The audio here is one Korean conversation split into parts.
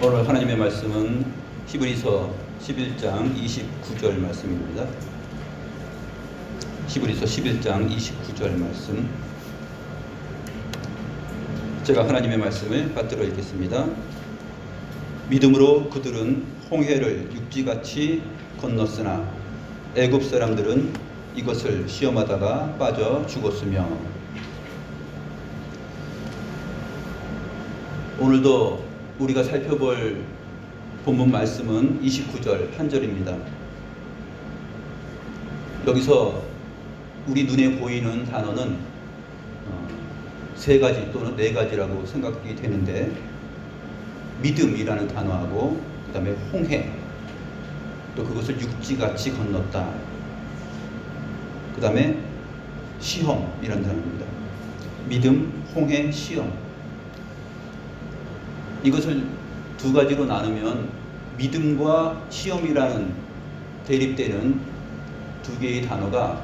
오늘 하나님의 말씀은 히브리서 11장 29절 말씀입니다. 히브리서 11장 29절 말씀, 제가 하나님의 말씀을 받들어 읽겠습니다. 믿음으로 그들은 홍해를 육지같이 건넜으나 애굽 사람들은 이것을 시험하다가 빠져 죽었으며. 오늘도 우리가 살펴볼 본문 말씀은 29절 한 절입니다. 여기서 우리 눈에 보이는 단어는 세 가지 또는 네 가지라고 생각이 되는데, 믿음이라는 단어하고 그 다음에 홍해, 또 그것을 육지같이 건넜다, 그 다음에 시험이라는 단어입니다. 믿음, 홍해, 시험. 이것을 두 가지로 나누면 믿음과 시험이라는 대립되는 두 개의 단어가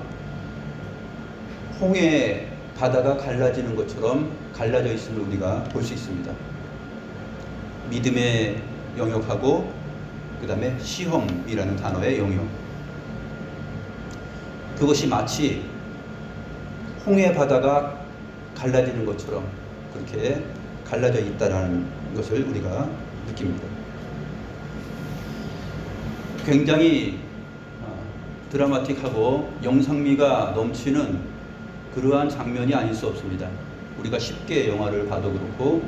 홍해 바다가 갈라지는 것처럼 갈라져 있음을 우리가 볼 수 있습니다. 믿음의 영역하고 그 다음에 시험이라는 단어의 영역, 그것이 마치 홍해 바다가 갈라지는 것처럼 그렇게 갈라져 있다는 것을 우리가 느낍니다. 굉장히 드라마틱하고 영상미가 넘치는 그러한 장면이 아닐 수 없습니다. 우리가 쉽게 영화를 봐도 그렇고,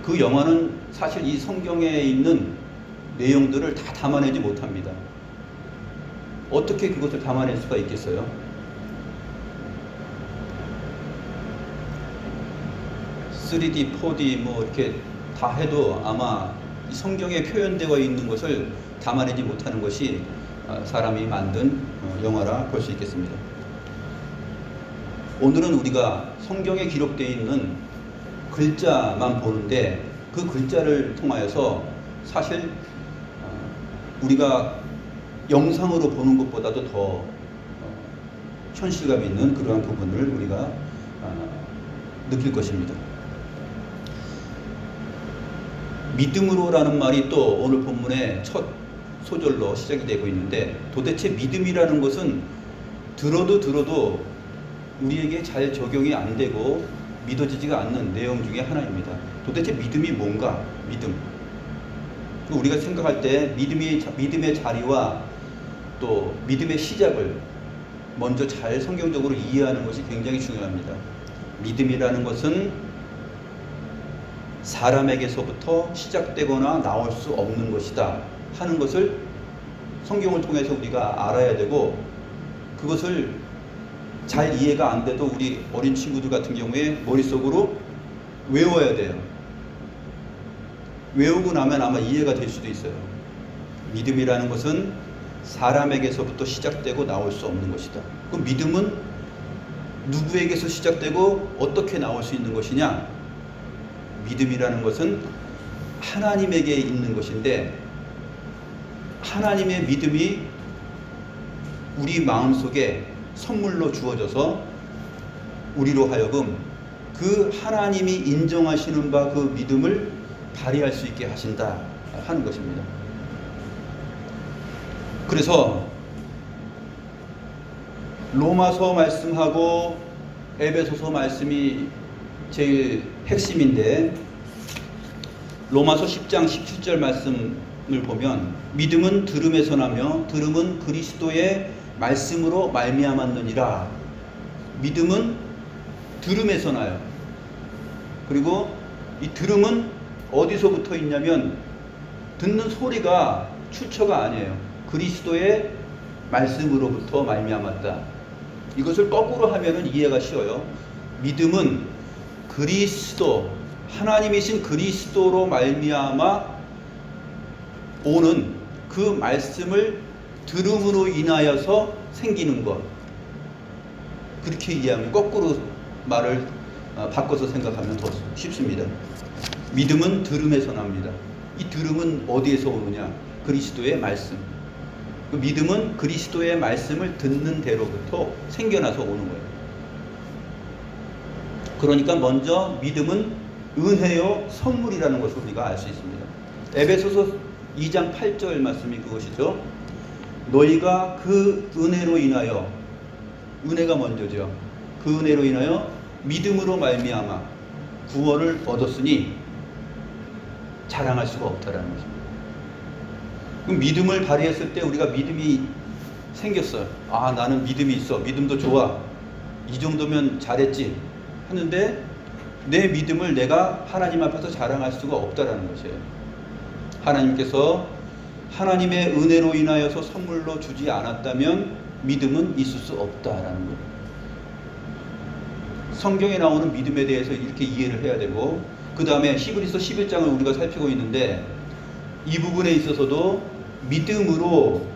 그 영화는 사실 이 성경에 있는 내용들을 다 담아내지 못합니다. 어떻게 그것을 담아낼 수가 있겠어요? (3D) (4D) 뭐 이렇게 다 해도 아마 성경에 표현되어 있는 것을 담아내지 못하는 것이 사람이 만든 영화라 볼 수 있겠습니다. 오늘은 우리가 성경에 기록되어 있는 글자만 보는데, 그 글자를 통하여서 사실 우리가 영상으로 보는 것보다도 더 현실감 있는 그러한 부분을 우리가 느낄 것입니다. 믿음으로라는 말이 또 오늘 본문의 첫 소절로 시작이 되고 있는데, 도대체 믿음이라는 것은 들어도 우리에게 잘 적용이 안 되고 믿어지지가 않는 내용 중에 하나입니다. 도대체 믿음이 뭔가? 믿음. 우리가 생각할 때 믿음의 자리와 또 믿음의 시작을 먼저 잘 성경적으로 이해하는 것이 굉장히 중요합니다. 믿음이라는 것은 사람에게서부터 시작되거나 나올 수 없는 것이다 하는 것을 성경을 통해서 우리가 알아야 되고, 그것을 잘 이해가 안 돼도 우리 어린 친구들 같은 경우에 머릿속으로 외워야 돼요. 외우고 나면 아마 이해가 될 수도 있어요. 믿음이라는 것은 사람에게서부터 시작되고 나올 수 없는 것이다. 그 믿음은 누구에게서 시작되고 어떻게 나올 수 있는 것이냐? 믿음이라는 것은 하나님에게 있는 것인데, 하나님의 믿음이 우리 마음속에 선물로 주어져서 우리로 하여금 그 하나님이 인정하시는 바 그 믿음을 발휘할 수 있게 하신다 하는 것입니다. 그래서 로마서 말씀하고 에베소서 말씀이 제일 핵심인데, 로마서 10장 17절 말씀을 보면 믿음은 들음에서 나며 들음은 그리스도의 말씀으로 말미암았느니라. 믿음은 들음에서 나요. 그리고 이 들음은 어디서부터 있냐면, 듣는 소리가 출처가 아니에요. 그리스도의 말씀으로부터 말미암았다. 이것을 거꾸로 하면은 이해가 쉬워요. 믿음은 그리스도, 하나님이신 그리스도로 말미암아 오는 그 말씀을 들음으로 인하여서 생기는 것, 그렇게 이해하면, 거꾸로 말을 바꿔서 생각하면 더 쉽습니다. 믿음은 들음에서 납니다. 이 들음은 어디에서 오느냐? 그리스도의 말씀. 그 믿음은 그리스도의 말씀을 듣는 대로부터 생겨나서 오는 거예요. 그러니까 먼저 믿음은 은혜요 선물이라는 것을 우리가 알 수 있습니다. 에베소서 2장 8절 말씀이 그것이죠. 너희가 그 은혜로 인하여, 은혜가 먼저죠. 그 은혜로 인하여 믿음으로 말미암아 구원을 얻었으니 자랑할 수가 없다라는 것입니다. 그럼 믿음을 발휘했을 때 우리가 믿음이 생겼어요. 아, 나는 믿음이 있어. 믿음도 좋아. 이 정도면 잘했지. 하는데 내 믿음을 내가 하나님 앞에서 자랑할 수가 없다라는 것이에요. 하나님께서 하나님의 은혜로 인하여서 선물로 주지 않았다면 믿음은 있을 수 없다라는 거예요. 성경에 나오는 믿음에 대해서 이렇게 이해를 해야 되고, 그 다음에 히브리서 11장을 우리가 살피고 있는데 이 부분에 있어서도 믿음으로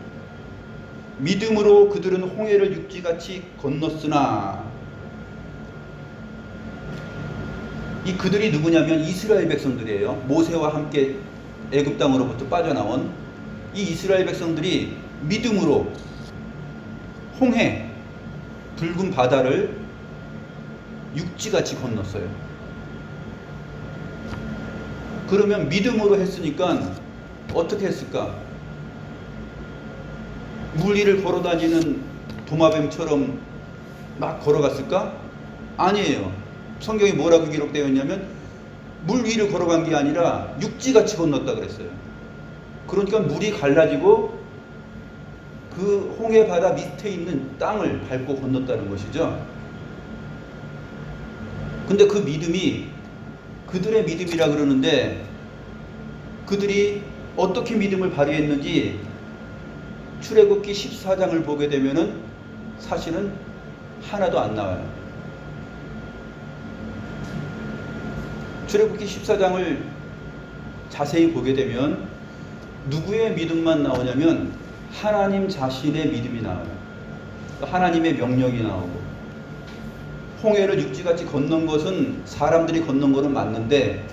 그들은 홍해를 육지같이 건넜으나, 이 그들이 누구냐면 이스라엘 백성들이에요. 모세와 함께 애굽 땅으로부터 빠져나온 이 이스라엘 백성들이 믿음으로 홍해, 붉은 바다를 육지같이 건넜어요. 그러면 믿음으로 했으니까 어떻게 했을까? 물 위를 걸어다니는 도마뱀처럼 막 걸어갔을까? 아니에요. 성경이 뭐라고 기록되어 있냐면 물 위를 걸어간 게 아니라 육지같이 건넜다 그랬어요. 그러니까 물이 갈라지고 그 홍해 바다 밑에 있는 땅을 밟고 건넜다는 것이죠. 근데 그 믿음이 그들의 믿음이라 그러는데, 그들이 어떻게 믿음을 발휘했는지 출애굽기 14장을 보게 되면은 사실은 하나도 안 나와요. 출애굽기 14장을 자세히 보게 되면 누구의 믿음만 나오냐면 하나님 자신의 믿음이 나와요. 하나님의 명령이 나오고, 홍해를 육지같이 건넌 것은 사람들이 건넌 것은 맞는데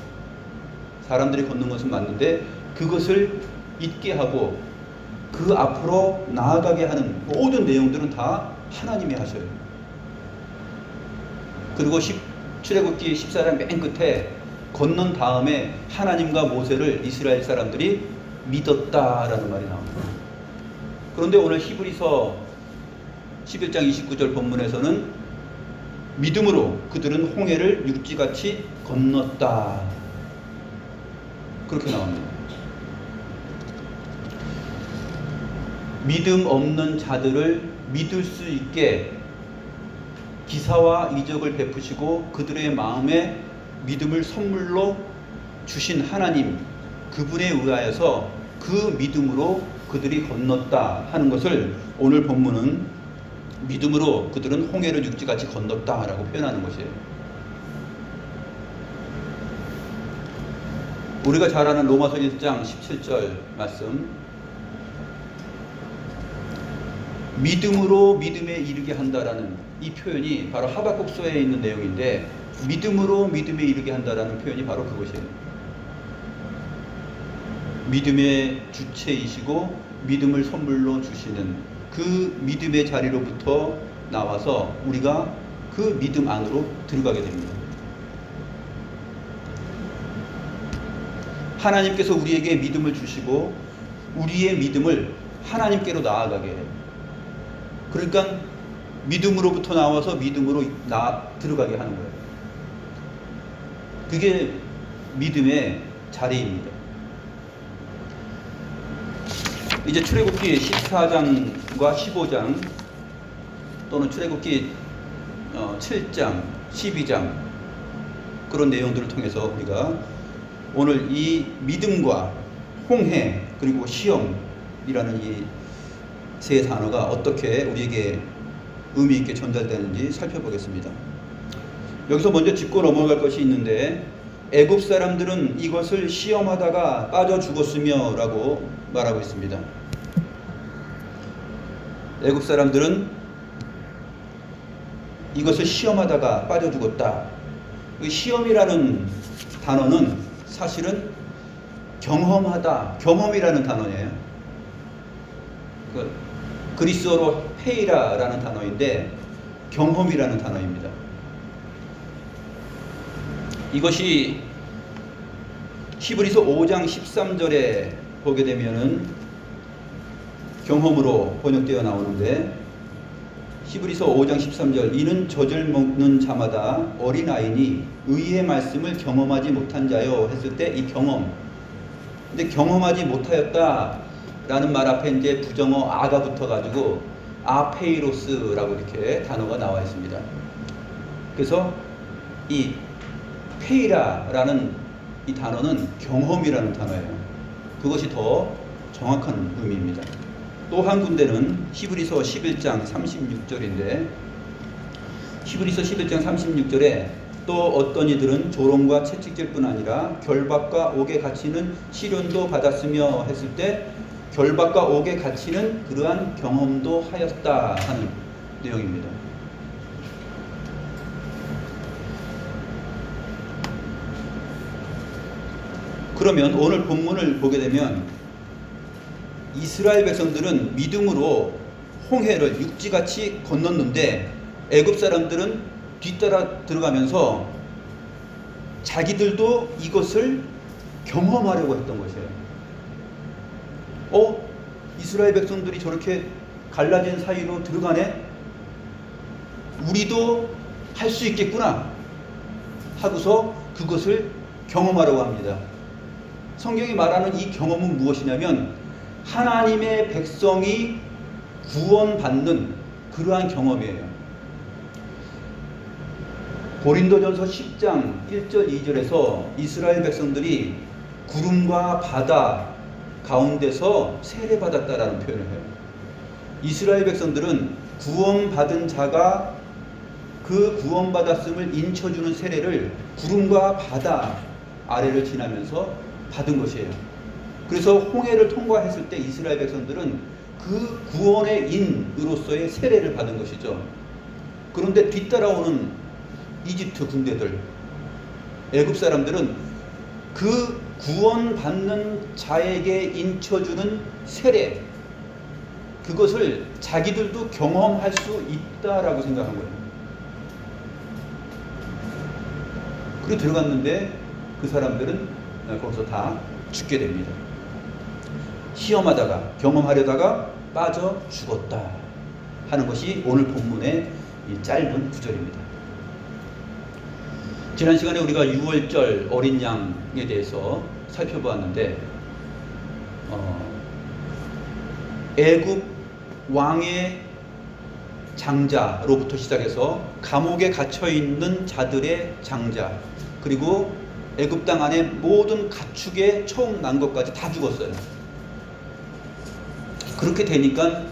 그것을 잊게 하고 그 앞으로 나아가게 하는 모든 내용들은 다 하나님이 하셔요. 그리고 출애굽기 14장 맨 끝에 건넌 다음에 하나님과 모세를 이스라엘 사람들이 믿었다라는 말이 나옵니다. 그런데 오늘 히브리서 11장 29절 본문에서는 믿음으로 그들은 홍해를 육지같이 건넜다, 그렇게 나옵니다. 믿음 없는 자들을 믿을 수 있게 기사와 이적을 베푸시고 그들의 마음에 믿음을 선물로 주신 하나님, 그분에 의하여서 그 믿음으로 그들이 건넜다 하는 것을 오늘 본문은 믿음으로 그들은 홍해를 육지같이 건넜다라고 표현하는 것이에요. 우리가 잘 아는 로마서 1장 17절 말씀, 믿음으로 믿음에 이르게 한다라는 이 표현이 바로 하박국서에 있는 내용인데, 믿음으로 믿음에 이르게 한다라는 표현이 바로 그것이에요. 믿음의 주체이시고 믿음을 선물로 주시는 그 믿음의 자리로부터 나와서 우리가 그 믿음 안으로 들어가게 됩니다. 하나님께서 우리에게 믿음을 주시고 우리의 믿음을 하나님께로 나아가게 해요. 그러니까 믿음으로부터 나와서 믿음으로 들어가게 하는 거예요. 그게 믿음의 자리입니다. 이제 출애굽기 14장과 15장 또는 출애굽기 7장, 12장 그런 내용들을 통해서 우리가 오늘 이 믿음과 홍해 그리고 시험이라는 이 세 단어가 어떻게 우리에게 의미 있게 전달되는지 살펴보겠습니다. 여기서 먼저 짚고 넘어갈 것이 있는데, 애굽 사람들은 이것을 시험하다가 빠져 죽었으며 라고 말하고 있습니다. 애굽 사람들은 이것을 시험하다가 빠져 죽었다. 시험이라는 단어는 사실은 경험하다, 경험이라는 단어예요. 그리스어로 페이라라는 단어인데 경험이라는 단어입니다. 이것이 히브리서 5장 13절에 보게 되면은 경험으로 번역되어 나오는데, 히브리서 5장 13절, 이는 젖을 먹는 자마다 어린아이니 의의 말씀을 경험하지 못한 자요 했을 때 이 경험, 근데 경험하지 못하였다 라는 말 앞에 이제 부정어 아가 붙어가지고 아페이로스라고 이렇게 단어가 나와 있습니다. 그래서 이 페이라라는 이 단어는 경험이라는 단어예요. 그것이 더 정확한 의미입니다. 또 한 군데는 히브리서 11장 36절인데, 히브리서 11장 36절에 또 어떤 이들은 조롱과 채찍질 뿐 아니라 결박과 옥에 갇히는 시련도 받았으며 했을 때, 결박과 옥에 갇히는 그러한 경험도 하였다 하는 내용입니다. 그러면 오늘 본문을 보게 되면 이스라엘 백성들은 믿음으로 홍해를 육지같이 건넜는데 애굽 사람들은 뒤따라 들어가면서 자기들도 이것을 경험하려고 했던 것이에요. 이스라엘 백성들이 저렇게 갈라진 사이로 들어가네? 우리도 할 수 있겠구나 하고서 그것을 경험하려고 합니다. 성경이 말하는 이 경험은 무엇이냐면 하나님의 백성이 구원받는 그러한 경험이에요. 고린도전서 10장 1절 2절에서 이스라엘 백성들이 구름과 바다 가운데서 세례받았다라는 표현을 해요. 이스라엘 백성들은 구원받은 자가 그 구원받았음을 인쳐주는 세례를 구름과 바다 아래를 지나면서 받은 것이에요. 그래서 홍해를 통과했을 때 이스라엘 백성들은 그 구원의 인으로서의 세례를 받은 것이죠. 그런데 뒤따라오는 이집트 군대들, 애굽 사람들은 그 구원받는 자에게 인쳐주는 세례, 그것을 자기들도 경험할 수 있다라고 생각한 거예요. 그리고 들어갔는데 그 사람들은 거기서 다 죽게 됩니다. 시험하다가 경험하려다가 빠져 죽었다 하는 것이 오늘 본문의 이 짧은 구절입니다. 지난 시간에 우리가 6월절 어린 양에 대해서 살펴보았는데, 애굽 왕의 장자로부터 시작해서 감옥에 갇혀있는 자들의 장자, 그리고 애굽 땅 안에 모든 가축의 총 난 것까지 다 죽었어요. 그렇게 되니까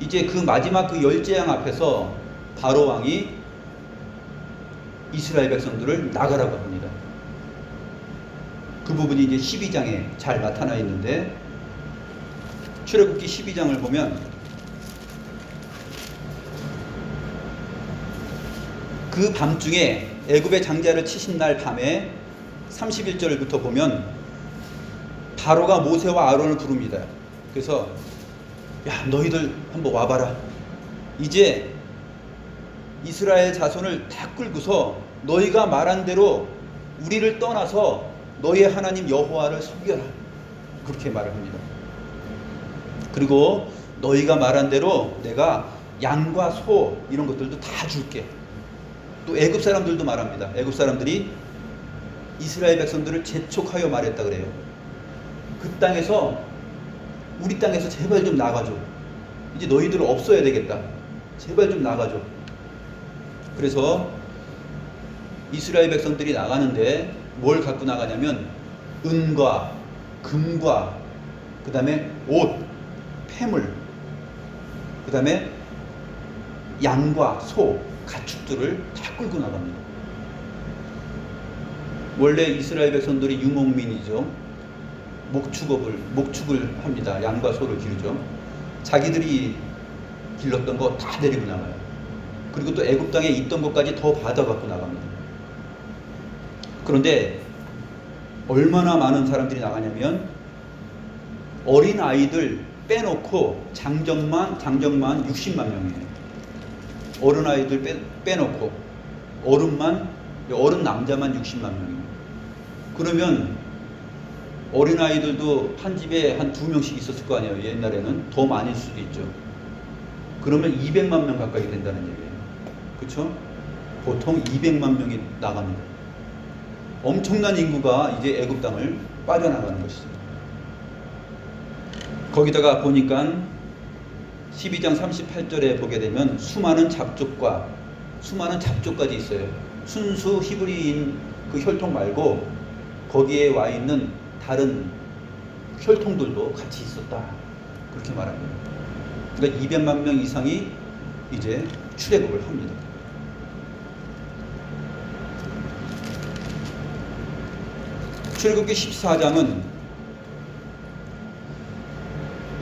이제 그 마지막 그 열재앙 앞에서 바로 왕이 이스라엘 백성들을 나가라고 합니다. 그 부분이 이제 12장에 잘 나타나 있는데, 출애굽기 12장을 보면 그 밤중에 애굽의 장자를 치신 날 밤에 31절부터 보면 바로가 모세와 아론을 부릅니다. 그래서 야, 너희들 한번 와봐라. 이제 이스라엘 자손을 다 끌고서 너희가 말한 대로 우리를 떠나서 너희의 하나님 여호와를 섬겨라. 그렇게 말을 합니다. 그리고 너희가 말한 대로 내가 양과 소 이런 것들도 다 줄게. 또 애굽 사람들도 말합니다. 애굽 사람들이 이스라엘 백성들을 재촉하여 말했다 그래요. 그 땅에서, 우리 땅에서 제발 좀 나가줘. 이제 너희들 없어야 되겠다. 제발 좀 나가줘. 그래서 이스라엘 백성들이 나가는데 뭘 갖고 나가냐면 은과 금과 그 다음에 옷, 폐물, 그 다음에 양과 소, 가축들을 다 끌고 나갑니다. 원래 이스라엘 백성들이 유목민이죠. 목축을 합니다. 양과 소를 기르죠. 자기들이 길렀던 거 다 데리고 나가요. 그리고 또 애굽 땅에 있던 것까지 더 받아갖고 나갑니다. 그런데 얼마나 많은 사람들이 나가냐면 어린 아이들 빼놓고 장정만 60만 명이에요. 어른 아이들 빼놓고 어른 남자만 60만 명이에요. 그러면 어린아이들도 한 집에 한 2명씩 있었을 거 아니에요. 옛날에는 더 많을 수도 있죠. 그러면 200만 명 가까이 된다는 얘기예요. 그렇죠? 보통 200만 명이 나갑니다. 엄청난 인구가 이제 애굽 땅을 빠져나가는 것이죠. 거기다가 보니까 12장 38절에 보게 되면 수많은 잡족까지 있어요. 순수 히브리인 그 혈통 말고 거기에 와 있는 다른 혈통들도 같이 있었다. 그렇게 말합니다. 그러니까 200만 명 이상이 이제 출애굽을 합니다. 출애굽기 14장은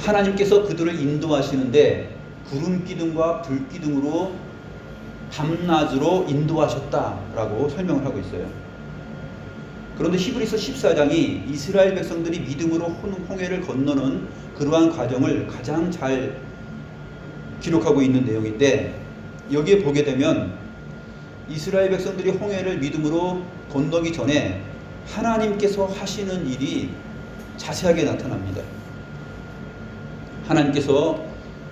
하나님께서 그들을 인도하시는데 구름 기둥과 불 기둥으로 밤낮으로 인도하셨다라고 설명을 하고 있어요. 그런데 히브리서 14장이 이스라엘 백성들이 믿음으로 홍해를 건너는 그러한 과정을 가장 잘 기록하고 있는 내용인데, 여기에 보게 되면 이스라엘 백성들이 홍해를 믿음으로 건너기 전에 하나님께서 하시는 일이 자세하게 나타납니다. 하나님께서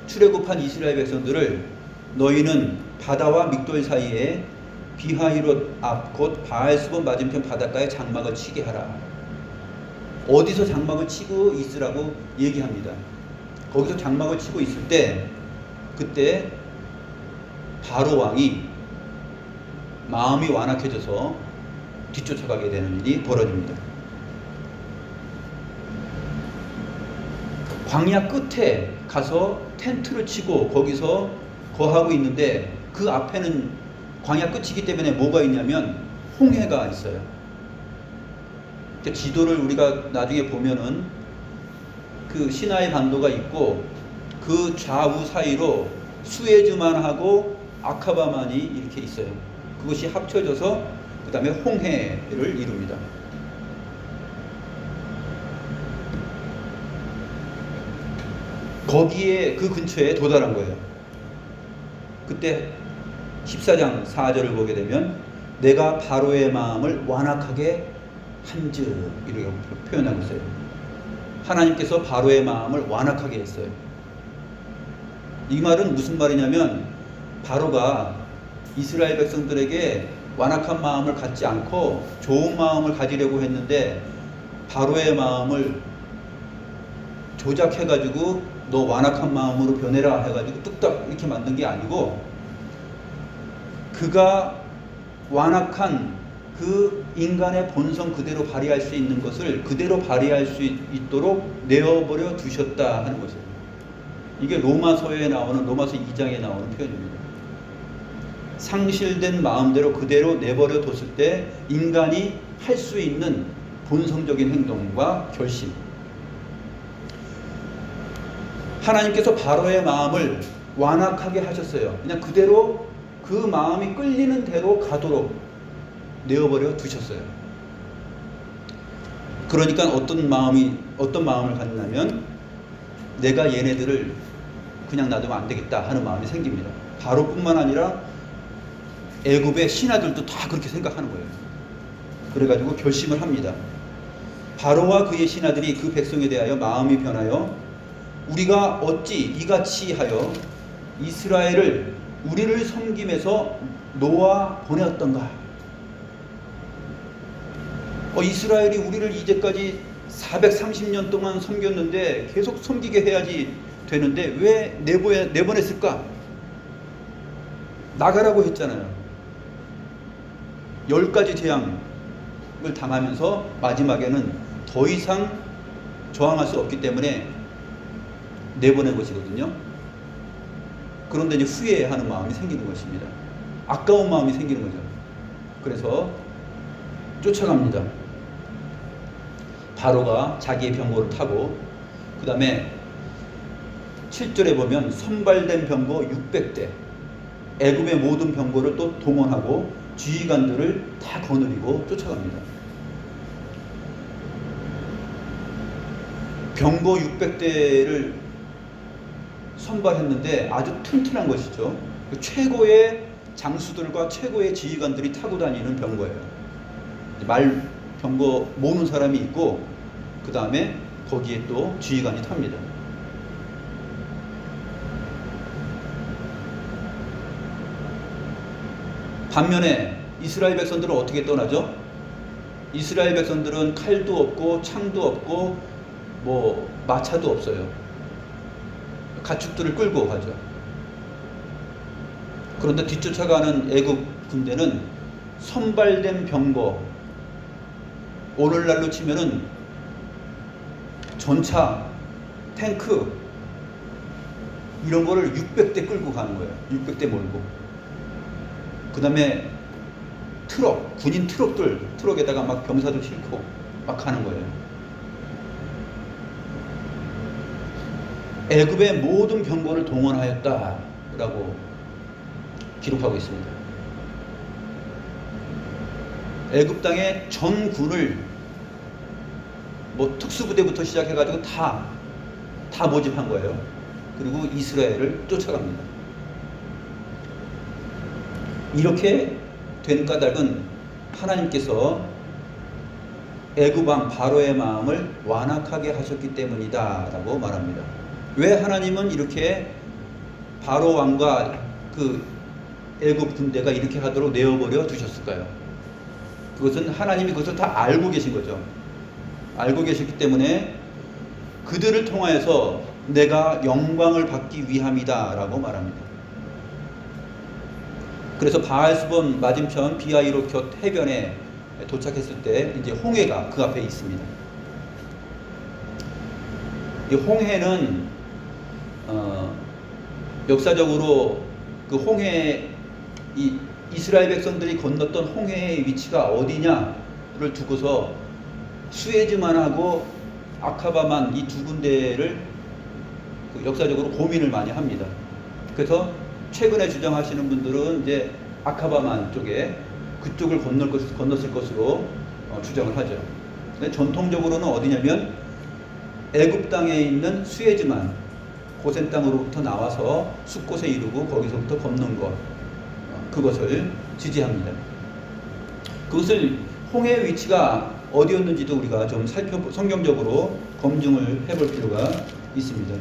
출애굽한 이스라엘 백성들을 너희는 바다와 믹돌 사이에 비하이롯 앞 곧 바알스본 맞은편 바닷가에 장막을 치게 하라. 어디서 장막을 치고 있으라고 얘기합니다. 거기서 장막을 치고 있을 때 그때 바로 왕이 마음이 완악해져서 뒤쫓아가게 되는 일이 벌어집니다. 광야 끝에 가서 텐트를 치고 거기서 거하고 있는데 그 앞에는 광야 끝이기 때문에 뭐가 있냐면 홍해가 있어요. 지도를 우리가 나중에 보면은 그 시나이 반도가 있고 그 좌우 사이로 수에즈만하고 아카바만이 이렇게 있어요. 그것이 합쳐져서 그 다음에 홍해를 이룹니다. 거기에 그 근처에 도달한 거예요. 그때 14장 4절을 보게 되면 내가 바로의 마음을 완악하게 한즉 이렇게 표현하고 있어요. 하나님께서 바로의 마음을 완악하게 했어요. 이 말은 무슨 말이냐면 바로가 이스라엘 백성들에게 완악한 마음을 갖지 않고 좋은 마음을 가지려고 했는데 바로의 마음을 조작해가지고 너 완악한 마음으로 변해라 해가지고 뚝딱 이렇게 만든 게 아니고, 그가 완악한 그 인간의 본성 그대로 발휘할 수 있는 것을 그대로 발휘할 수 있도록 내어버려 두셨다 하는 것이에요. 이게 로마서에 나오는 로마서 2장에 나오는 표현입니다. 상실된 마음대로 그대로 내버려 뒀을 때 인간이 할 수 있는 본성적인 행동과 결심. 하나님께서 바로의 마음을 완악하게 하셨어요. 그냥 그대로 그 마음이 끌리는 대로 가도록 내어버려 두셨어요. 그러니까 어떤 마음을 갖냐면 내가 얘네들을 그냥 놔두면 안 되겠다 하는 마음이 생깁니다. 바로뿐만 아니라 애굽의 신하들도 다 그렇게 생각하는 거예요. 그래가지고 결심을 합니다. 바로와 그의 신하들이 그 백성에 대하여 마음이 변하여 우리가 어찌 이같이 하여 이스라엘을 우리를 섬김에서 놓아 보내었던가. 이스라엘이 우리를 이제까지 430년 동안 섬겼는데 계속 섬기게 해야지 되는데 왜 내보냈을까? 나가라고 했잖아요. 10가지 재앙을 당하면서 마지막에는 더 이상 저항할 수 없기 때문에 내보낸 것이거든요. 그런데 이제 후회하는 마음이 생기는 것입니다. 아까운 마음이 생기는 거죠. 그래서 쫓아갑니다. 바로가 자기의 병거를 타고, 그 다음에 7절에 보면 선발된 병거 600대, 애굽의 모든 병거를 또 동원하고 지휘관들을 다 거느리고 쫓아갑니다. 병거 600대를 선발했는데 아주 튼튼한 것이죠. 최고의 장수들과 최고의 지휘관들이 타고 다니는 병거예요. 말 병거 모으는 사람이 있고 그 다음에 거기에 또 지휘관이 탑니다. 반면에 이스라엘 백성들은 어떻게 떠나죠? 이스라엘 백성들은 칼도 없고 창도 없고 뭐 마차도 없어요. 가축들을 끌고 가죠. 그런데 뒤쫓아가는 애국 군대는 선발된 병거, 오늘날로 치면은 전차, 탱크 이런 거를 600대 끌고 가는 거예요. 600대 몰고. 그 다음에 트럭, 군인 트럭에다가 막 병사들 싣고 막 가는 거예요. 애굽의 모든 병거를 동원하였다라고 기록하고 있습니다. 애굽 땅의 전 군을 뭐 특수부대부터 시작해가지고 다 모집한 거예요. 그리고 이스라엘을 쫓아갑니다. 이렇게 된 까닭은 하나님께서 애굽 왕 바로의 마음을 완악하게 하셨기 때문이다 라고 말합니다. 왜 하나님은 이렇게 바로 왕과 그 애굽 군대가 이렇게 하도록 내어버려 두셨을까요? 그것은 하나님이 그것을 다 알고 계신 거죠. 알고 계셨기 때문에 그들을 통하여서 내가 영광을 받기 위함이다 라고 말합니다. 그래서 바알스본 맞은편 비하이로곁 해변에 도착했을 때 이제 홍해가 그 앞에 있습니다. 이 홍해는 역사적으로 그 홍해 이 이스라엘 백성들이 건넜던 홍해의 위치가 어디냐를 두고서 수에즈만하고 아카바만 이 두 군데를 그 역사적으로 고민을 많이 합니다. 그래서 최근에 주장하시는 분들은 이제 아카바만 쪽에 그쪽을 건넜을 것으로 주장을 하죠. 근데 전통적으로는 어디냐면 애굽 땅에 있는 수에즈만 고센 땅으로부터 나와서 숲곳에 이르고 거기서부터 건넌 것 그것을 지지합니다. 그것을 홍해의 위치가 어디였는지도 우리가 좀 성경적으로 검증을 해볼 필요가 있습니다.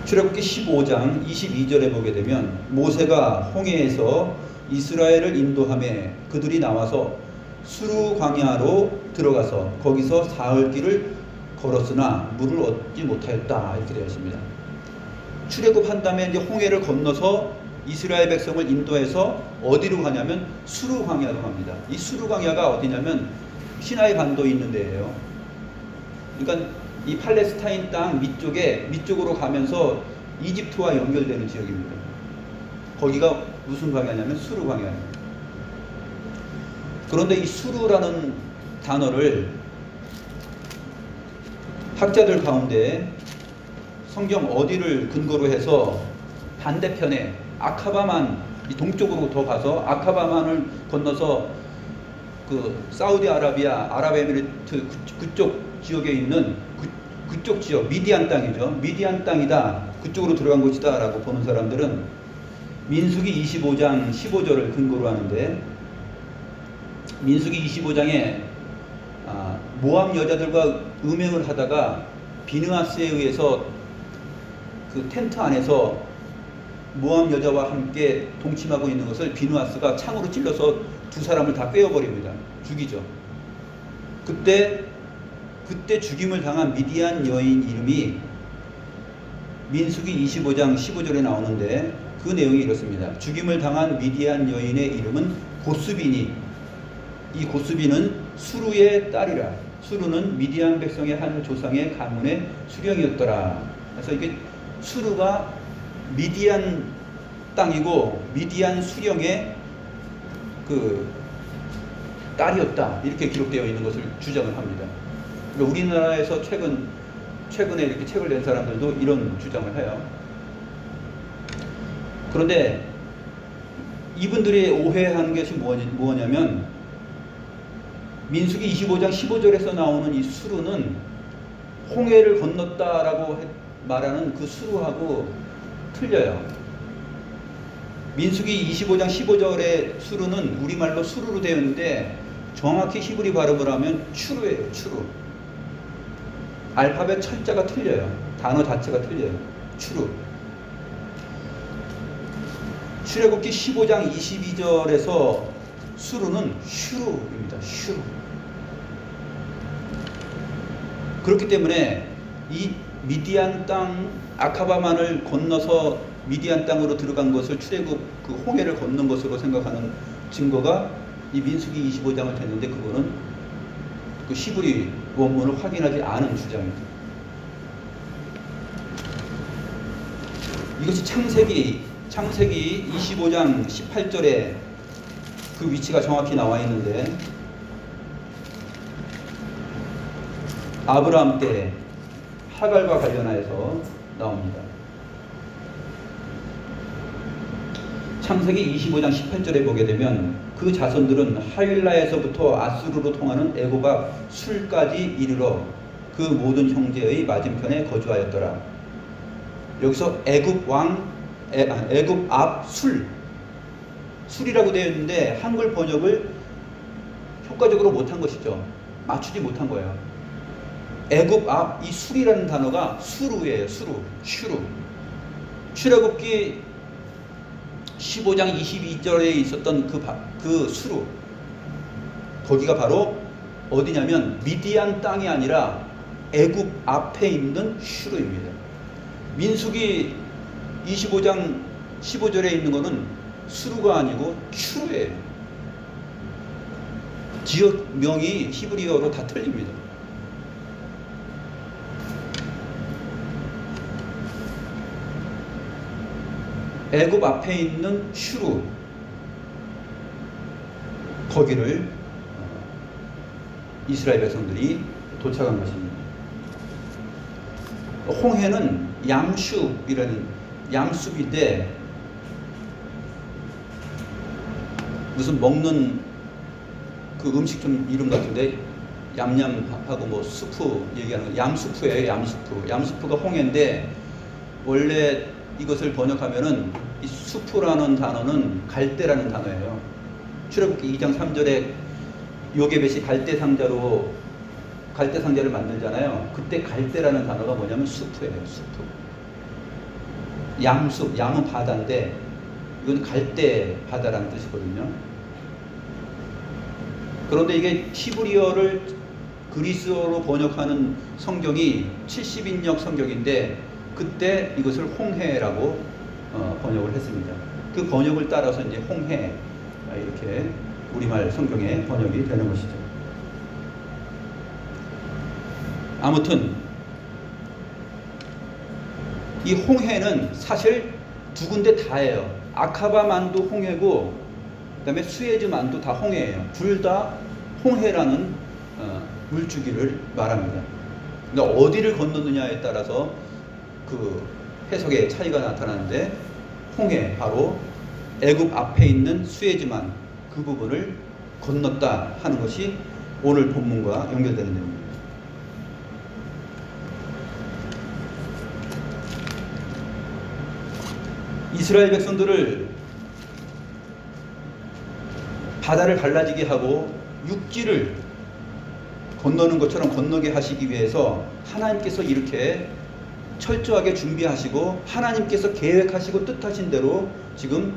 출애굽기 15장 22절에 보게 되면 모세가 홍해에서 이스라엘을 인도하며 그들이 나와서 수르 광야로 들어가서 거기서 사흘 길을 걸었으나 물을 얻지 못하였다 이렇게 되어 있습니다. 출애굽한 다음에 이제 홍해를 건너서 이스라엘 백성을 인도해서 어디로 가냐면 수르 광야로 갑니다. 이 수르 광야가 어디냐면 시나이 반도에 있는 데예요. 그러니까 이 팔레스타인 땅 밑쪽으로 가면서 이집트와 연결되는 지역입니다. 거기가 무슨 광야냐면 수르 광야예요. 그런데 이 수르라는 단어를 학자들 가운데 성경 어디를 근거로 해서 반대편에 아카바만 이 동쪽으로 더 가서 아카바만을 건너서 그 사우디아라비아 아랍에미리트 그쪽 지역에 있는 그쪽 지역 미디안 땅이죠. 미디안 땅이다. 그쪽으로 들어간 곳이다 라고 보는 사람들은 민수기 25장 15절을 근거로 하는데 민수기 25장에 모압 여자들과 음행을 하다가 비느하스에 의해서 그 텐트 안에서 모압 여자와 함께 동침하고 있는 것을 비느하스가 창으로 찔러서 두 사람을 다 꿰어버립니다. 죽이죠. 그때 죽임을 당한 미디안 여인 이름이 민수기 25장 15절에 나오는데 그 내용이 이렇습니다. 죽임을 당한 미디안 여인의 이름은 고스비니 이 고스비는 수르의 딸이라 수르는 미디안 백성의 한 조상의 가문의 수령이었더라. 그래서 이게 수르가 미디안 땅이고 미디안 수령의 그 딸이었다 이렇게 기록되어 있는 것을 주장을 합니다. 우리나라에서 최근에 이렇게 책을 낸 사람들도 이런 주장을 해요. 그런데 이분들이 오해하는 것이 뭐냐면 민수기 25장 15절에서 나오는 이 수르는 홍해를 건넜다라고 말하는 그 수르하고 틀려요. 민수기 25장 15절의 수르는 우리말로 수르로 되어 있는데 정확히 히브리 발음을 하면 추루예요. 추루. 알파벳 철자가 틀려요. 단어 자체가 틀려요. 추루. 출애굽기 15장 22절에서 수르는 슈루입니다. 슈루. 그렇기 때문에 이 미디안 땅 아카바만을 건너서 미디안 땅으로 들어간 것을 출애굽 그 홍해를 건넌 것으로 생각하는 증거가 이 민수기 25장을 됐는데 그거는 그 히브리 원문을 확인하지 않은 주장입니다. 이것이 창세기 25장 18절에 그 위치가 정확히 나와 있는데 아브라함 때 하갈과 관련하여서 나옵니다. 창세기 25장 18절에 보게 되면 그 자손들은 하윌라에서부터 아수르로 통하는 애굽 앞 술까지 이르러 그 모든 형제의 맞은편에 거주하였더라. 여기서 애굽 앞 술이라고 되어 있는데 한글 번역을 효과적으로 못한 것이죠. 맞추지 못한 거예요. 애굽 앞 이 술이라는 단어가 수루예요. 슈루. 출애굽기 15장 22절에 있었던 그 수루, 거기가 바로 어디냐면 미디안 땅이 아니라 애굽 앞에 있는 슈루입니다. 민수기 25장 15절에 있는 것은 수루가 아니고 추루예요. 지역명이 히브리어로 다 틀립니다. 애굽 앞에 있는 슈루, 거기를 이스라엘 백성들이 도착한 것입니다. 홍해는 얌숲인데 무슨 먹는 그 음식점 이름 같은데 얌얌하고 뭐 수프 얘기하는 거 얌수프예요. 얌수프가 홍해인데 원래 이것을 번역하면은 이 수프라는 단어는 갈대라는 단어예요. 출애굽기 2장 3절에 요게벳이 갈대 상자를 만들잖아요. 그때 갈대라는 단어가 뭐냐면 수프예요. 수프. 얌숲, 얌은 바다인데 이건 갈대 바다라는 뜻이거든요. 그런데 이게 히브리어를 그리스어로 번역하는 성경이 70인역 성경인데 그때 이것을 홍해라고 번역을 했습니다. 그 번역을 따라서 이제 홍해 이렇게 우리말 성경에 번역이 되는 것이죠. 아무튼 이 홍해는 사실 두 군데 다예요. 아카바만도 홍해고 그다음에 수에즈만도 다 홍해예요. 둘 다 홍해라는 물주기를 말합니다. 그러니까 어디를 건너느냐에 따라서 그 해석의 차이가 나타나는데 홍해 바로 애굽 앞에 있는 수에즈만 그 부분을 건넜다 하는 것이 오늘 본문과 연결되는 내용입니다. 이스라엘 백성들을 바다를 갈라지게 하고 육지를 건너는 것처럼 건너게 하시기 위해서 하나님께서 이렇게 철저하게 준비하시고 하나님께서 계획하시고 뜻하신 대로 지금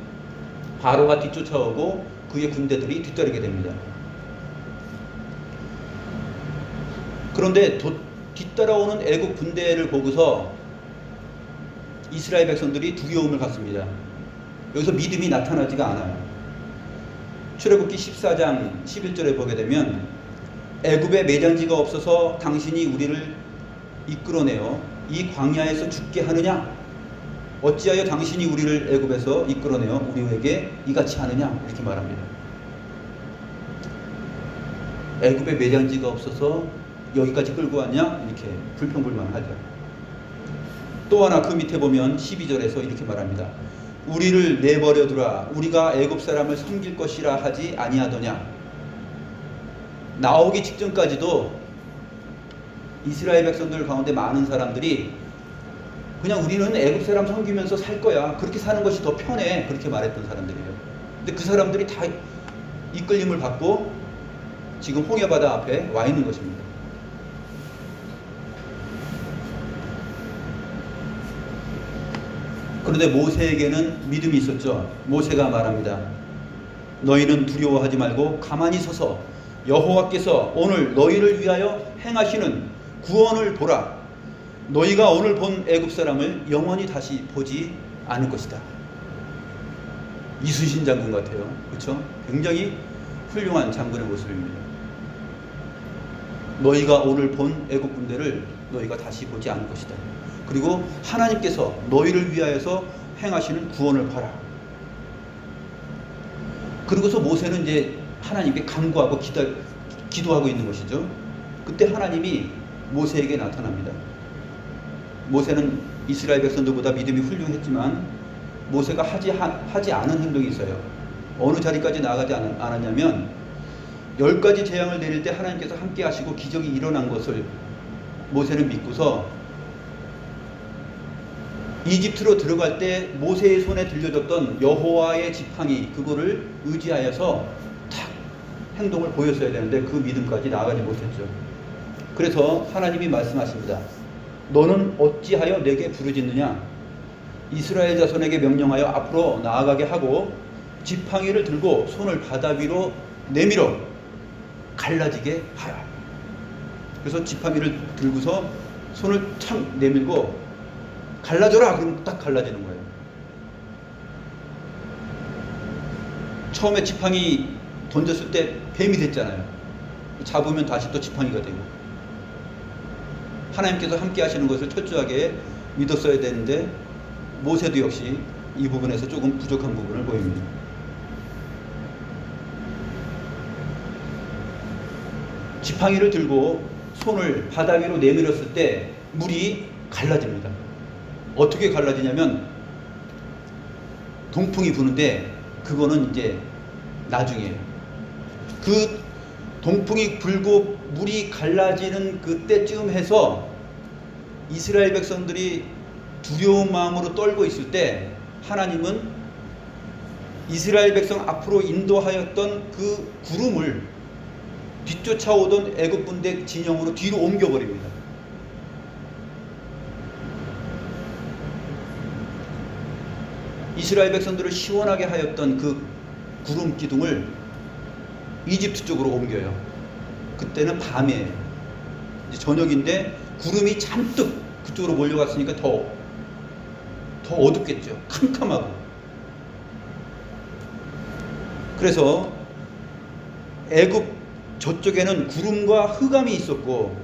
바로가 뒤쫓아오고 그의 군대들이 뒤따르게 됩니다. 그런데 뒤따라오는 애국 군대를 보고서 이스라엘 백성들이 두려움을 갖습니다. 여기서 믿음이 나타나지가 않아요. 출애굽기 14장 11절에 보게 되면 애굽에 매장지가 없어서 당신이 우리를 이끌어내어 이 광야에서 죽게 하느냐? 어찌하여 당신이 우리를 애굽에서 이끌어내어 우리에게 이같이 하느냐? 이렇게 말합니다. 애굽에 매장지가 없어서 여기까지 끌고 왔냐? 이렇게 불평불만하죠. 또 하나 그 밑에 보면 12절에서 이렇게 말합니다. 우리를 내버려두라. 우리가 애굽 사람을 섬길 것이라 하지 아니하더냐? 나오기 직전까지도 이스라엘 백성들 가운데 많은 사람들이 그냥 우리는 애굽 사람 섬기면서 살 거야. 그렇게 사는 것이 더 편해. 그렇게 말했던 사람들이에요. 근데 그 사람들이 다 이끌림을 받고 지금 홍해바다 앞에 와 있는 것입니다. 그런데 모세에게는 믿음이 있었죠. 모세가 말합니다. 너희는 두려워하지 말고 가만히 서서 여호와께서 오늘 너희를 위하여 행하시는 구원을 보라. 너희가 오늘 본 애굽 사람을 영원히 다시 보지 않을 것이다. 이순신 장군 같아요. 그렇죠? 굉장히 훌륭한 장군의 모습입니다. 너희가 오늘 본 애굽 군대를 너희가 다시 보지 않을 것이다. 그리고 하나님께서 너희를 위하여서 행하시는 구원을 봐라. 그러고서 모세는 이제 하나님께 간구하고 기도하고 있는 것이죠. 그때 하나님이 모세에게 나타납니다. 모세는 이스라엘 백성들보다 믿음이 훌륭했지만 모세가 하지 않은 행동이 있어요. 어느 자리까지 나아가지 않았냐면 10가지 재앙을 내릴 때 하나님께서 함께 하시고 기적이 일어난 것을 모세는 믿고서 이집트로 들어갈 때 모세의 손에 들려졌던 여호와의 지팡이, 그거를 의지하여서 탁 행동을 보였어야 되는데 그 믿음까지 나아가지 못했죠. 그래서 하나님이 말씀하십니다. 너는 어찌하여 내게 부르짖느냐? 이스라엘 자손에게 명령하여 앞으로 나아가게 하고 지팡이를 들고 손을 바다 위로 내밀어 갈라지게 하라. 그래서 지팡이를 들고서 손을 착 내밀고 갈라져라. 그러면 딱 갈라지는 거예요. 처음에 지팡이 던졌을 때 뱀이 됐잖아요. 잡으면 다시 또 지팡이가 되고. 하나님께서 함께 하시는 것을 철저하게 믿었어야 되는데 모세도 역시 이 부분에서 조금 부족한 부분을 보입니다. 지팡이를 들고 손을 바다 위로 내밀었을 때 물이 갈라집니다. 어떻게 갈라지냐면 동풍이 부는데 그거는 이제 나중에 그 동풍이 불고 물이 갈라지는 그때쯤 해서 이스라엘 백성들이 두려운 마음으로 떨고 있을 때 하나님은 이스라엘 백성 앞으로 인도하였던 그 구름을 뒤쫓아오던 애굽 군대 진영으로 뒤로 옮겨버립니다. 이스라엘 백성들을 시원하게 하였던 그 구름 기둥을 이집트 쪽으로 옮겨요. 그때는 밤이에요. 이제 저녁인데 구름이 잔뜩 그쪽으로 몰려갔으니까 더 어둡겠죠. 캄캄하고. 그래서 애굽 저쪽에는 구름과 흑암이 있었고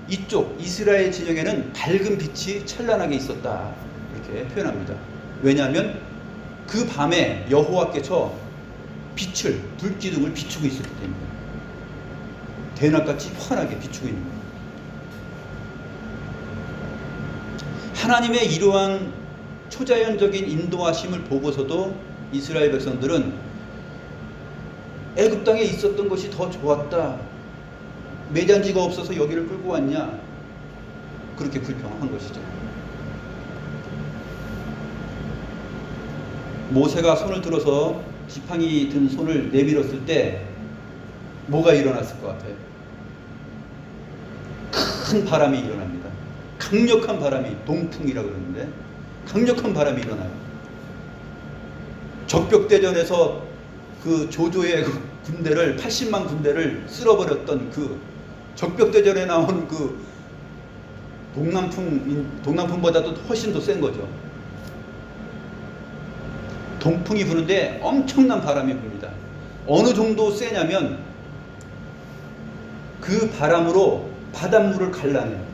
이쪽 이스라엘 진영에는 밝은 빛이 찬란하게 있었다. 이렇게 표현합니다. 왜냐하면 그 밤에 여호와께서 빛을, 불기둥을 비추고 있었기 때문에 대낮같이 환하게 비추고 있는 거예요. 하나님의 이러한 초자연적인 인도하심을 보고서도 이스라엘 백성들은 애굽 땅에 있었던 것이 더 좋았다. 매장지가 없어서 여기를 끌고 왔냐. 그렇게 불평한 것이죠. 모세가 손을 들어서 지팡이 든 손을 내밀었을 때 뭐가 일어났을 것 같아요? 큰 바람이 일어납니다. 강력한 바람이, 동풍이라고 그러는데 강력한 바람이 일어나요. 적벽대전에서 그 조조의 군대를 80만 군대를 쓸어버렸던 그 적벽대전에 나오는 그 동남풍보다도 훨씬 더 센 거죠. 동풍이 부는데 엄청난 바람이 붑니다. 어느 정도 세냐면 그 바람으로 바닷물을 갈라내요.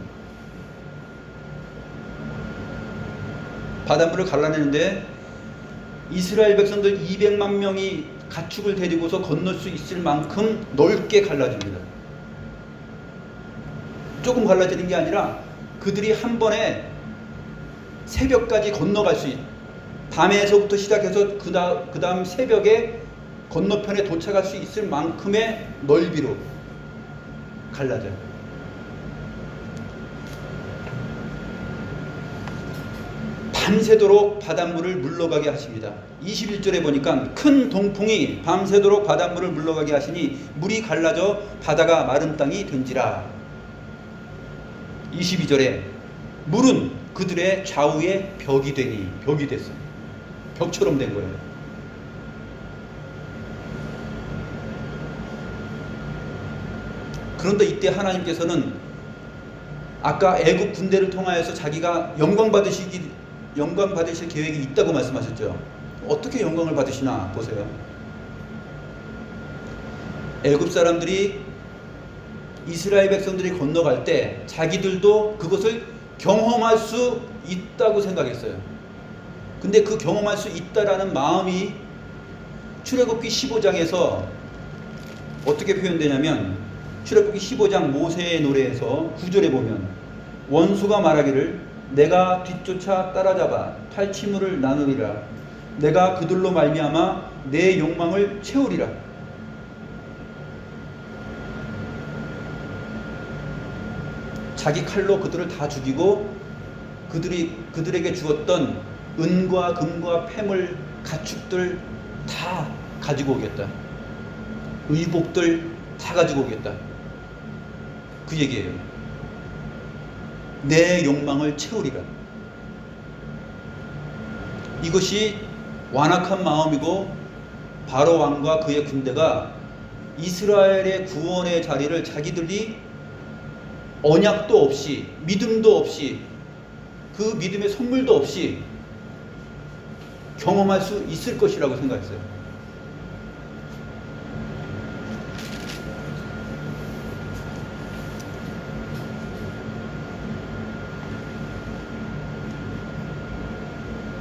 바닷물을 갈라내는데 이스라엘 백성들 200만 명이 가축을 데리고서 건널 수 있을 만큼 넓게 갈라집니다. 조금 갈라지는 게 아니라 그들이 한 번에 새벽까지 건너갈 수 밤에서부터 시작해서 그 다음 새벽에 건너편에 도착할 수 있을 만큼의 넓이로 갈라져요. 밤새도록 바닷물을 물러가게 하십니다. 21절에 보니까 큰 동풍이 밤새도록 바닷물을 물러가게 하시니 물이 갈라져 바다가 마른 땅이 된지라. 22절에 물은 그들의 좌우에 벽이 되니, 벽이 됐어요. 벽처럼 된 거예요. 그런데 이때 하나님께서는 아까 애굽 군대를 통하여서 자기가 영광 받으실 계획이 있다고 말씀하셨죠. 어떻게 영광을 받으시나 보세요. 애굽 사람들이 이스라엘 백성들이 건너갈 때 자기들도 그것을 경험할 수 있다고 생각했어요. 근데 그 경험할 수 있다라는 마음이 출애굽기 15장에서 어떻게 표현되냐면, 출애굽기 15장 모세의 노래에서 9절에 보면 원수가 말하기를 내가 뒤쫓아 따라잡아 탈취물을 나누리라. 내가 그들로 말미암아 내 욕망을 채우리라. 자기 칼로 그들을 다 죽이고 그들에게 주었던 은과 금과 폐물, 가축들 다 가지고 오겠다. 의복들 다 가지고 오겠다. 그 얘기예요. 내 욕망을 채우리라. 이것이 완악한 마음이고 바로 왕과 그의 군대가 이스라엘의 구원의 자리를 자기들이 언약도 없이, 믿음도 없이, 그 믿음의 선물도 없이 경험할 수 있을 것이라고 생각했어요.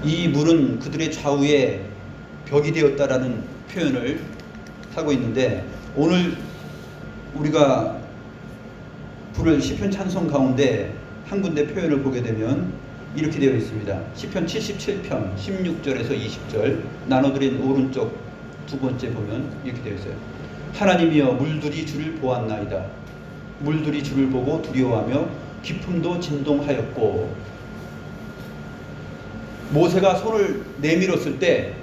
이 물은 그들의 좌우에 벽이 되었다라는 표현을 하고 있는데, 오늘 우리가 부를 시편 찬송 가운데 한 군데 표현을 보게 되면 이렇게 되어 있습니다. 시편 77편 16절에서 20절 나눠드린 오른쪽 두 번째 보면 이렇게 되어 있어요. 하나님이여 물들이 주를 보았나이다. 물들이 주를 보고 두려워하며 깊음도 진동하였고. 모세가 손을 내밀었을 때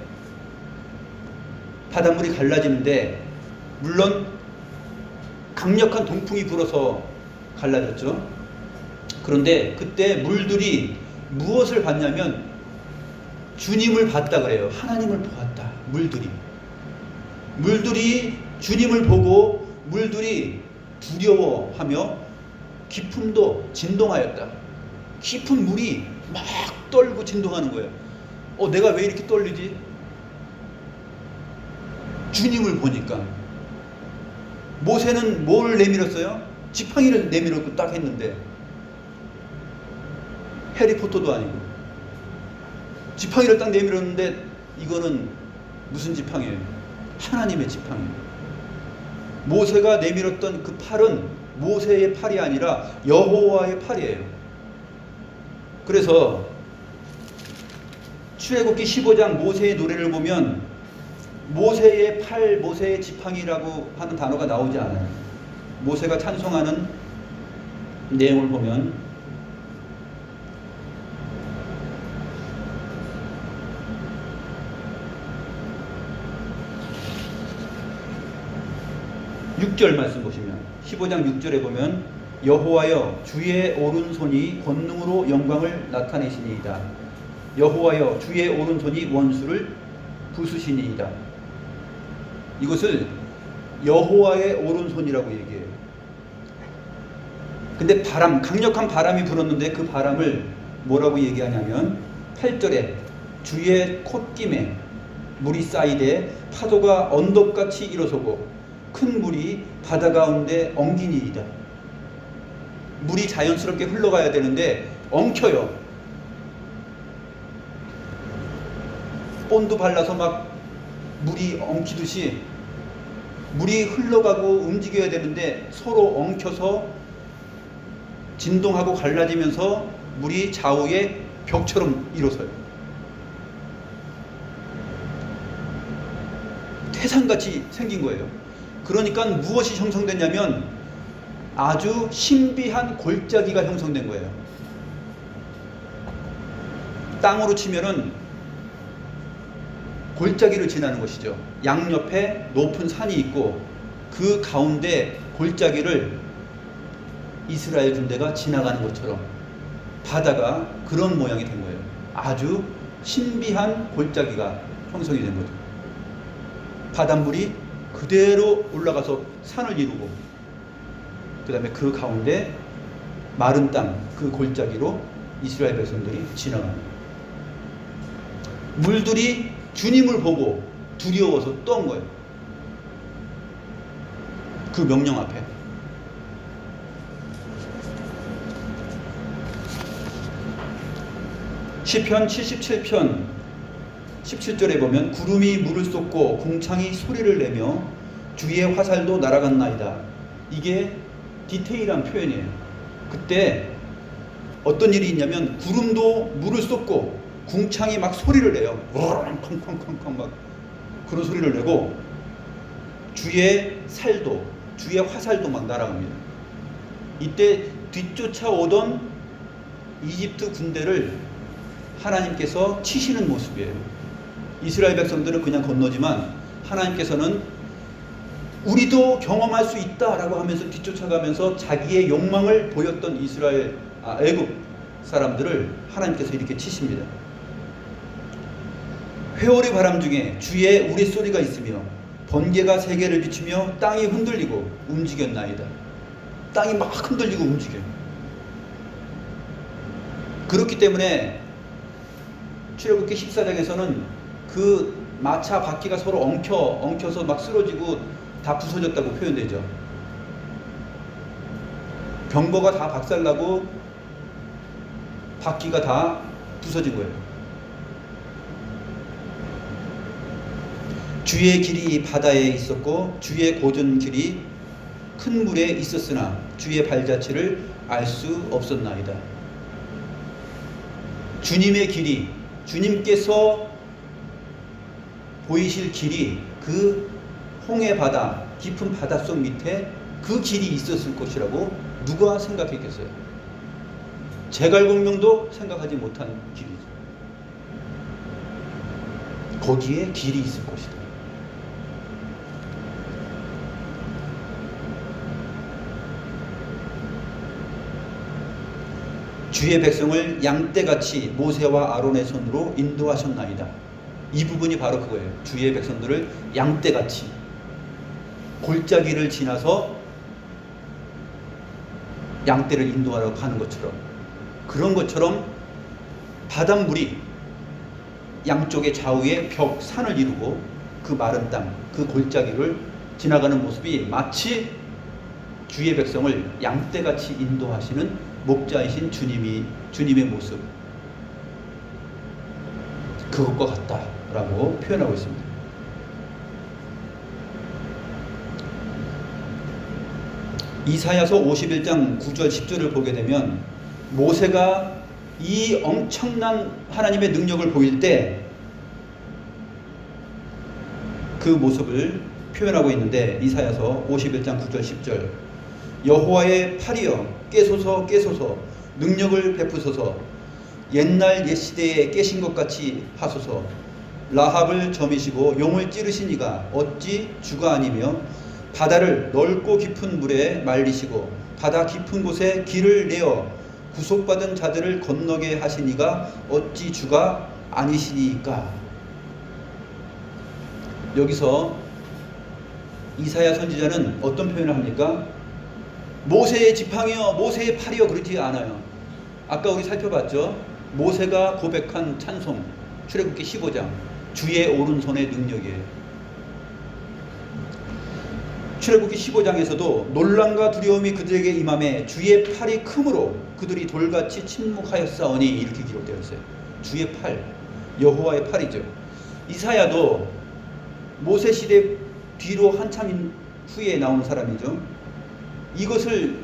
바닷물이 갈라지는데, 물론 강력한 동풍이 불어서 갈라졌죠. 그런데 그때 물들이 무엇을 봤냐면 주님을 봤다 그래요. 하나님을 보았다. 물들이 주님을 보고 물들이 두려워하며 깊음도 진동하였다. 깊은 물이 막 떨고 진동하는 거예요. 내가 왜 이렇게 떨리지? 주님을 보니까. 모세는 뭘 내밀었어요? 지팡이를 내밀었고 딱 했는데, 해리포터도 아니고 지팡이를 딱 내밀었는데 이거는 무슨 지팡이에요? 하나님의 지팡이. 모세가 내밀었던 그 팔은 모세의 팔이 아니라 여호와의 팔이에요. 그래서 출애굽기 15장 모세의 노래를 보면 모세의 팔, 모세의 지팡이라고 하는 단어가 나오지 않아요. 모세가 찬송하는 내용을 보면 (6절) 말씀 보시면 15장 6절에 보면 여호와여 주의 오른손이 권능으로 영광을 나타내시니이다. 여호와여 주의 오른손이 원수를 부수시니이다. 이것을 여호와의 오른손이라고 얘기해요. 근데 강력한 바람이 불었는데 그 바람을 뭐라고 얘기하냐면 8절에 주의 콧김에 물이 쌓이되 파도가 언덕같이 일어서고 큰 물이 바다 가운데 엉기니이다. 물이 자연스럽게 흘러가야 되는데 엉켜요. 본드 발라서 막 물이 엉키듯이 물이 흘러가고 움직여야 되는데 서로 엉켜서 진동하고 갈라지면서 물이 좌우에 벽처럼 일어서요. 태산같이 생긴 거예요. 그러니까 무엇이 형성됐냐면 아주 신비한 골짜기가 형성된 거예요. 땅으로 치면은 골짜기를 지나는 것이죠. 양옆에 높은 산이 있고 그 가운데 골짜기를 이스라엘 군대가 지나가는 것처럼 바다가 그런 모양이 된 거예요. 아주 신비한 골짜기가 형성이 된 거죠. 바닷물이 그대로 올라가서 산을 이루고 그 다음에 그 가운데 마른 땅, 그 골짜기로 이스라엘 백성들이 지나가는 거예요. 물들이 주님을 보고 두려워서 떤 거예요. 그 명령 앞에. 시편 77편 17절에 보면 구름이 물을 쏟고 궁창이 소리를 내며 주의 화살도 날아갔나이다. 이게 디테일한 표현이에요. 그때 어떤 일이 있냐면 구름도 물을 쏟고 궁창이 막 소리를 내요. 콩콩콩콩 막 그런 소리를 내고 주의 화살도 막 날아갑니다. 이때 뒤쫓아오던 이집트 군대를 하나님께서 치시는 모습이에요. 이스라엘 백성들은 그냥 건너지만 하나님께서는 우리도 경험할 수 있다라고 하면서 뒤쫓아가면서 자기의 욕망을 보였던 애굽 사람들을 하나님께서 이렇게 치십니다. 회오리 바람 중에 주의 우레소리가 있으며 번개가 세계를 비추며 땅이 흔들리고 움직였나이다. 땅이 막 흔들리고 움직여요. 그렇기 때문에 출애굽기 14장에서는 그 마차 바퀴가 서로 엉켜서 막 쓰러지고 다 부서졌다고 표현되죠. 병거가 다 박살나고 바퀴가 다 부서진 거예요. 주의 길이 바다에 있었고 주의 고전 길이 큰 물에 있었으나 주의 발자취를 알 수 없었나이다. 주님의 길이, 주님께서 보이실 길이 그 홍해 바다, 깊은 바닷속 밑에 그 길이 있었을 것이라고 누가 생각했겠어요? 제갈공명도 생각하지 못한 길이죠. 거기에 길이 있을 것이다. 주의 백성을 양떼같이 모세와 아론의 손으로 인도하셨나이다. 이 부분이 바로 그거예요. 주의 백성들을 양떼같이 골짜기를 지나서 양떼를 인도하러 가는 것처럼, 그런 것처럼 바닷물이 양쪽의 좌우에 산을 이루고 그 마른 땅, 그 골짜기를 지나가는 모습이 마치 주의 백성을 양떼같이 인도하시는 목자이신 주님의 모습, 그것과 같다라고 표현하고 있습니다. 이사야서 51장 9절 10절을 보게 되면 모세가 이 엄청난 하나님의 능력을 보일 때 그 모습을 표현하고 있는데, 이사야서 51장 9절 10절 여호와의 팔이여 깨소서 깨소서 능력을 베푸소서 옛날 옛시대에 깨신 것 같이 하소서 라합을 점이시고 용을 찌르신 이가 어찌 주가 아니며 바다를 넓고 깊은 물에 말리시고 바다 깊은 곳에 길을 내어 구속받은 자들을 건너게 하신 이가 어찌 주가 아니시니까. 여기서 이사야 선지자는 어떤 표현을 합니까? 모세의 지팡이여 모세의 팔이여 그러지 않아요. 아까 우리 살펴봤죠. 모세가 고백한 찬송 출애굽기 15장 주의 오른손의 능력이에요. 출애굽기 15장에서도 놀람과 두려움이 그들에게 임함에 주의 팔이 크므로 그들이 돌같이 침묵하였사오니 이렇게 기록되어 있어요. 주의 팔, 여호와의 팔이죠. 이사야도 모세 시대 뒤로 한참 후에 나오는 사람이죠. 이것을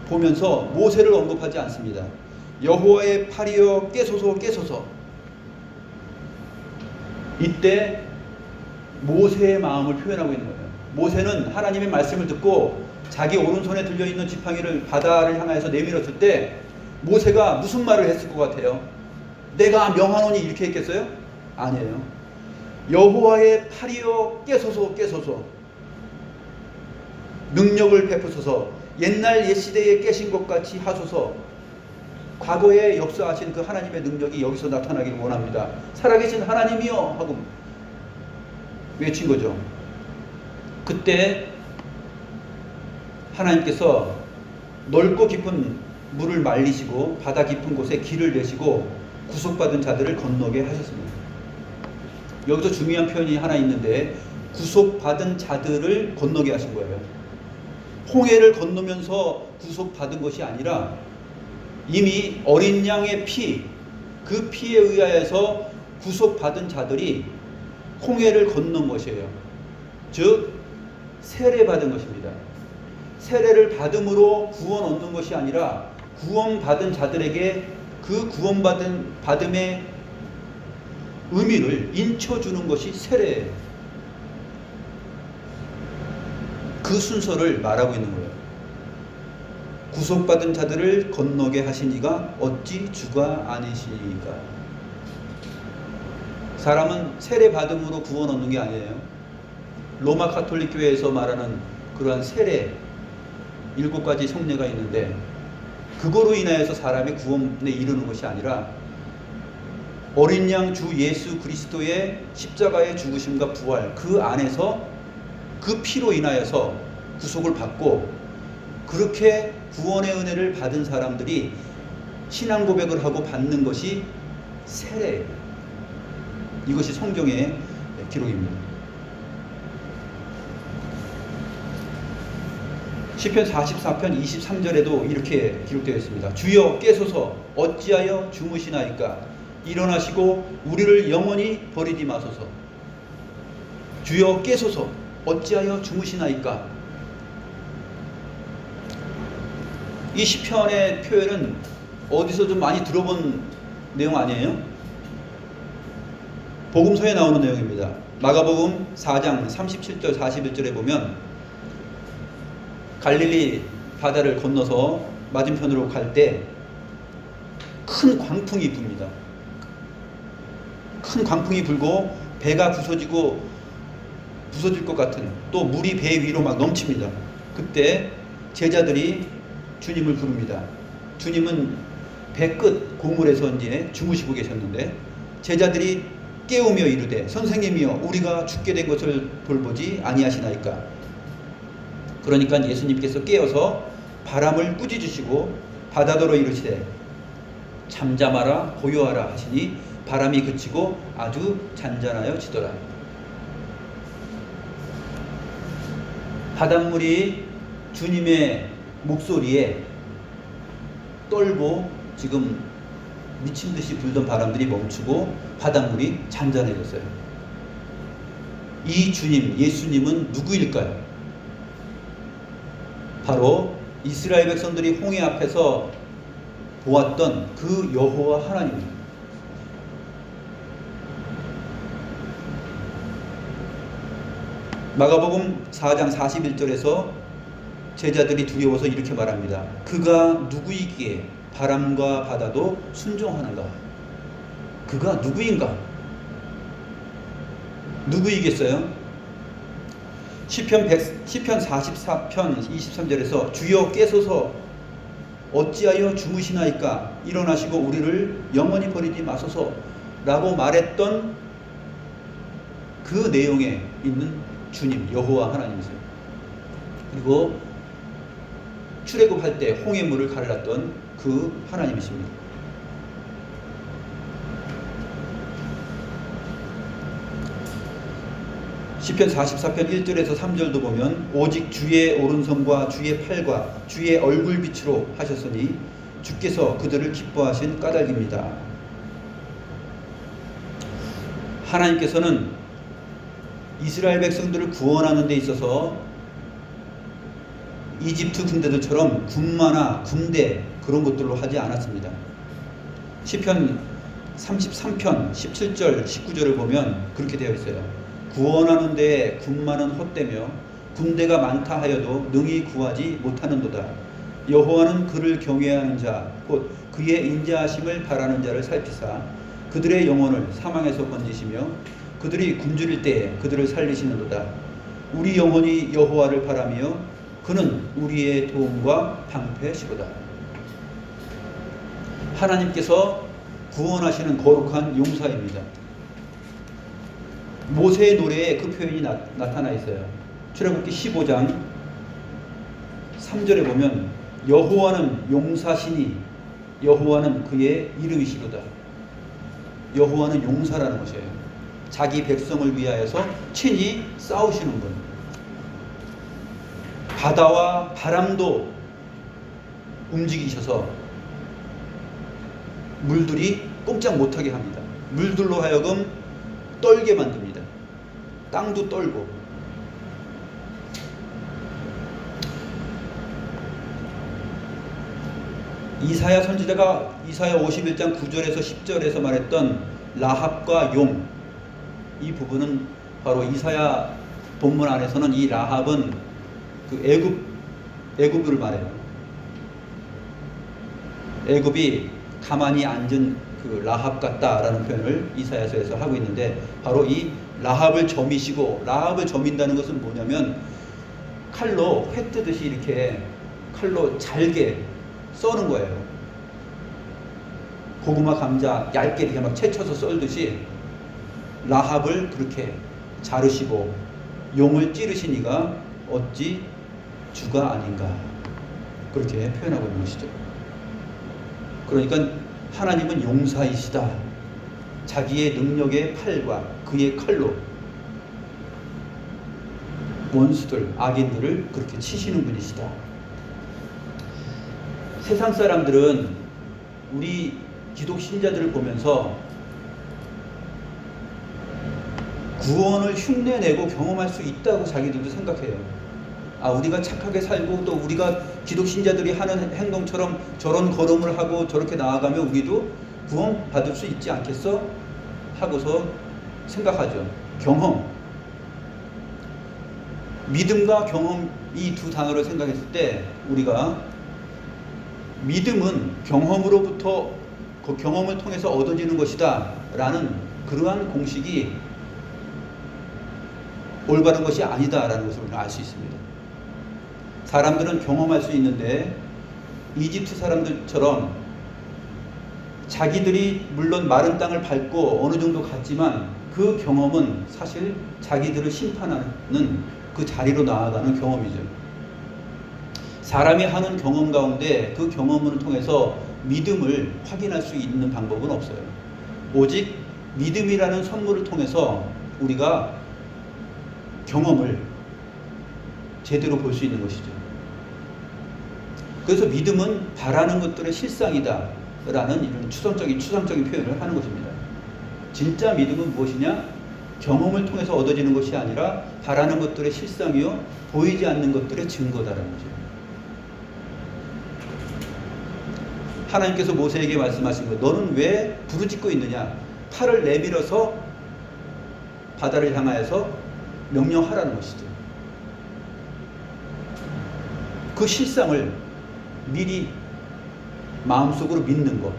보면서 모세를 언급하지 않습니다. 여호와의 팔이여 깨소서 깨소서. 이때 모세의 마음을 표현하고 있는 거예요. 모세는 하나님의 말씀을 듣고 자기 오른손에 들려있는 지팡이를 바다를 향해서 내밀었을 때 모세가 무슨 말을 했을 것 같아요? 내가 명하노니 이렇게 했겠어요? 아니에요. 여호와의 팔이여 깨소서 깨소서, 능력을 베푸소서, 옛날 옛시대에 깨신 것 같이 하소서. 과거에 역사하신 그 하나님의 능력이 여기서 나타나기를 원합니다. 살아계신 하나님이여 하고 외친 거죠. 그때 하나님께서 넓고 깊은 물을 말리시고 바다 깊은 곳에 길을 내시고 구속받은 자들을 건너게 하셨습니다. 여기서 중요한 표현이 하나 있는데, 구속받은 자들을 건너게 하신 거예요. 홍해를 건너면서 구속받은 것이 아니라 이미 어린 양의 피, 그 피에 의하여서 구속받은 자들이 홍해를 건넌 것이에요. 즉 세례받은 것입니다. 세례를 받음으로 구원 얻는 것이 아니라 구원받은 자들에게 그 구원받음의 의미를 인쳐주는 것이 세례예요. 그 순서를 말하고 있는 거예요. 구속받은 자들을 건너게 하시니가 어찌 주가 아니시니까. 사람은 세례받음으로 구원 얻는 게 아니에요. 로마 가톨릭 교회에서 말하는 그러한 세례 7가지 성례가 있는데, 그거로 인하여서 사람이 구원에 이르는 것이 아니라 어린 양 주 예수 그리스도의 십자가의 죽으심과 부활, 그 안에서 그 피로 인하여서 구속을 받고, 그렇게 구원의 은혜를 받은 사람들이 신앙 고백을 하고 받는 것이 세례예요. 이것이 성경의 기록입니다. 시편 44편 23절에도 이렇게 기록되어 있습니다. 주여 깨소서 어찌하여 주무시나이까. 일어나시고 우리를 영원히 버리지 마소서. 주여 깨소서 어찌하여 주무시나이까. 이 시편의 표현은 어디서 좀 많이 들어본 내용 아니에요? 복음서에 나오는 내용입니다. 마가복음 4장 37절 41절에 보면 갈릴리 바다를 건너서 맞은편으로 갈 때 큰 광풍이 붑니다. 큰 광풍이 불고 배가 부서질 것 같은, 또 물이 배 위로 막 넘칩니다. 그때 제자들이 주님을 부릅니다. 주님은 배 끝 고물에서 이제 주무시고 계셨는데, 제자들이 깨우며 이르되 선생님이여 우리가 죽게 된 것을 돌보지 아니하시나이까. 그러니까 예수님께서 깨어서 바람을 꾸짖으시고 바다더러 이르시되 잠잠하라 고요하라 하시니 바람이 그치고 아주 잔잔하여 지더라. 바닷물이 주님의 목소리에 떨고 지금 미친듯이 불던 바람들이 멈추고 바닷물이 잔잔해졌어요. 이 주님, 예수님은 누구일까요? 바로 이스라엘 백성들이 홍해 앞에서 보았던 그 여호와 하나님입니다. 마가복음 4장 41절에서 제자들이 두려워서 이렇게 말합니다. 그가 누구이기에 바람과 바다도 순종하는가? 그가 누구인가? 누구이겠어요? 시편 44편 23절에서 주여 깨소서 어찌하여 주무시나이까. 일어나시고 우리를 영원히 버리지 마소서 라고 말했던 그 내용에 있는 주님, 여호와 하나님이세요. 그리고 출애굽할 때 홍해물을 갈랐던 그 하나님이십니다. 시편 44편 1절에서 3절도 보면 오직 주의 오른손과 주의 팔과 주의 얼굴빛으로 하셨으니 주께서 그들을 기뻐하신 까닭입니다. 하나님께서는 이스라엘 백성들을 구원하는 데 있어서 이집트 군대들처럼 군마나 군대 그런 것들로 하지 않았습니다. 시편 33편 17절 19절을 보면 그렇게 되어 있어요. 구원하는 데에 군마는 헛되며 군대가 많다 하여도 능히 구하지 못하는도다. 여호와는 그를 경외하는 자 곧 그의 인자하심을 바라는 자를 살피사 그들의 영혼을 사망에서 건지시며 그들이 굶주릴 때에 그들을 살리시는도다. 우리 영혼이 여호와를 바라며 그는 우리의 도움과 방패시로다. 하나님께서 구원하시는 거룩한 용사입니다. 모세의 노래에 그 표현이 나타나 있어요. 출애굽기 15장 3절에 보면 여호와는 용사시니 여호와는 그의 이름이시로다. 여호와는 용사라는 것이에요. 자기 백성을 위하여서 친히 싸우시는 분. 바다와 바람도 움직이셔서 물들이 꼼짝 못하게 합니다. 물들로 하여금 떨게 만듭니다. 땅도 떨고. 이사야 선지자가 이사야 51장 9절에서 10절에서 말했던 라합과 용, 이 부분은 바로 이사야 본문 안에서는 이 라합은 그 애굽을 말해요. 애굽이 가만히 앉은 그 라합 같다라는 표현을 이사야서에서 하고 있는데, 바로 이 라합을 점이시고, 라합을 점인다는 것은 뭐냐면 칼로 회 뜨듯이 이렇게 칼로 잘게 써는 거예요. 고구마, 감자 얇게 이렇게 막 채쳐서 썰듯이 라합을 그렇게 자르시고 용을 찌르시니가 어찌 주가 아닌가, 그렇게 표현하고 있는 것이죠. 그러니까 하나님은 용사이시다. 자기의 능력의 팔과 그의 칼로 원수들, 악인들을 그렇게 치시는 분이시다. 세상 사람들은 우리 기독 신자들을 보면서 구원을 흉내내고 경험할 수 있다고 자기들도 생각해요. 우리가 착하게 살고 또 우리가 기독 신자들이 하는 행동처럼 저런 걸음을 하고 저렇게 나아가면 우리도 구원 받을 수 있지 않겠어? 하고서 생각하죠. 경험. 믿음과 경험, 이 두 단어를 생각했을 때 우리가 믿음은 경험으로부터 그 경험을 통해서 얻어지는 것이다 라는 그러한 공식이 올바른 것이 아니다 라는 것을 우리가 알 수 있습니다. 사람들은 경험할 수 있는데 이집트 사람들처럼 자기들이 물론 마른 땅을 밟고 어느 정도 갔지만 그 경험은 사실 자기들을 심판하는 그 자리로 나아가는 경험이죠. 사람이 하는 경험 가운데 그 경험을 통해서 믿음을 확인할 수 있는 방법은 없어요. 오직 믿음이라는 선물을 통해서 우리가 경험을 제대로 볼 수 있는 것이죠. 그래서 믿음은 바라는 것들의 실상이다 라는 이런 추상적인 표현을 하는 것입니다. 진짜 믿음은 무엇이냐? 경험을 통해서 얻어지는 것이 아니라 바라는 것들의 실상이요 보이지 않는 것들의 증거다라는 거죠. 하나님께서 모세에게 말씀하신 것, 너는 왜 부르짖고 있느냐? 팔을 내밀어서 바다를 향하여서 명령하라는 것이죠. 그 실상을 미리 마음속으로 믿는 것.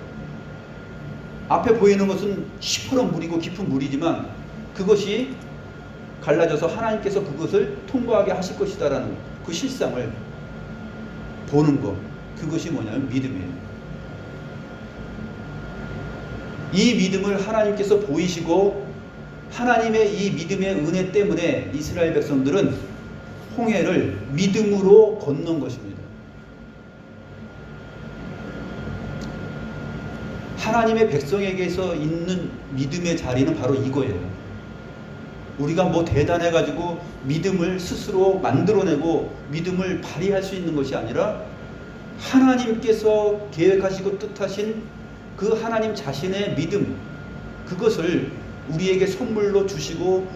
앞에 보이는 것은 시퍼런 물이고 깊은 물이지만 그것이 갈라져서 하나님께서 그것을 통과하게 하실 것이다라는 그 실상을 보는 것. 그것이 뭐냐면 믿음이에요. 이 믿음을 하나님께서 보이시고 하나님의 이 믿음의 은혜 때문에 이스라엘 백성들은 홍해를 믿음으로 건넌 것입니다. 하나님의 백성에게서 있는 믿음의 자리는 바로 이거예요. 우리가 뭐 대단해가지고 믿음을 스스로 만들어내고 믿음을 발휘할 수 있는 것이 아니라 하나님께서 계획하시고 뜻하신 그 하나님 자신의 믿음, 그것을 우리에게 선물로 주시고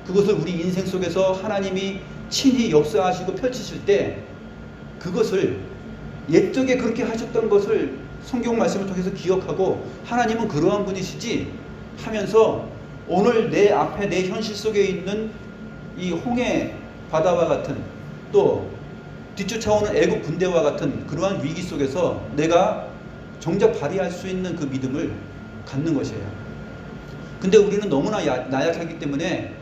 그것을 우리 인생 속에서 하나님이 친히 역사하시고 펼치실 때 그것을 옛적에 그렇게 하셨던 것을 성경 말씀을 통해서 기억하고 하나님은 그러한 분이시지 하면서 오늘 내 앞에 내 현실 속에 있는 이 홍해 바다와 같은 또 뒤쫓아오는 애국 군대와 같은 그러한 위기 속에서 내가 정작 발휘할 수 있는 그 믿음을 갖는 것이에요. 근데 우리는 너무나 나약하기 때문에